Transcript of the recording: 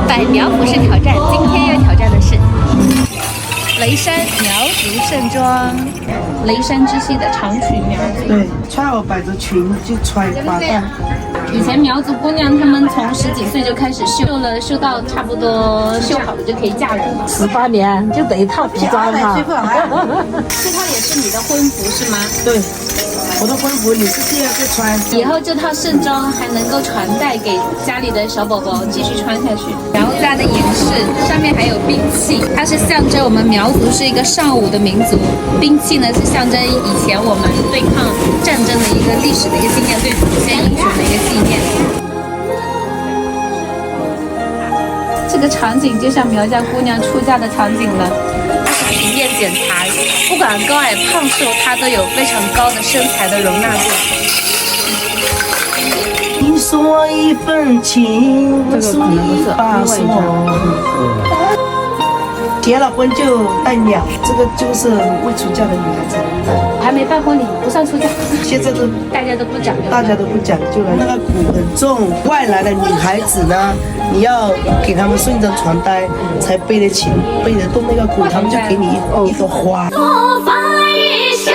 百苗服饰挑战，今天要挑战的是雷山苗族盛装，雷山之系的长裙苗族。对，穿好摆着裙就穿花旦。以前苗族姑娘她们从10几岁就开始绣了，绣到差不多绣好了就可以嫁人了。18年就得一套服装哈。这套也是你的婚服是吗？对，我的婚服你是第2个穿。以后这套盛装还能够传代给家里的小宝宝继续穿下去。苗家的银饰上面还有兵器，它是象征我们苗族是一个尚武的民族。兵器呢是象征以前我们对抗战争的一个历史的一个经验，对祖先英雄的一个纪念。这个场景就像苗家姑娘出嫁的场景了。体验检查，不管高矮胖瘦，她都有非常高的身材的容纳度。你说一份情，我说一把手。结了婚就带鸟，这个就是未出嫁的女孩子。还没办婚礼，不算出嫁。现在都大家都不讲究，了。那个鼓很重，外来的女孩子呢，你要给他们送一张床单，才背得起，背得动那个鼓，他们就给你一朵花。我发一生。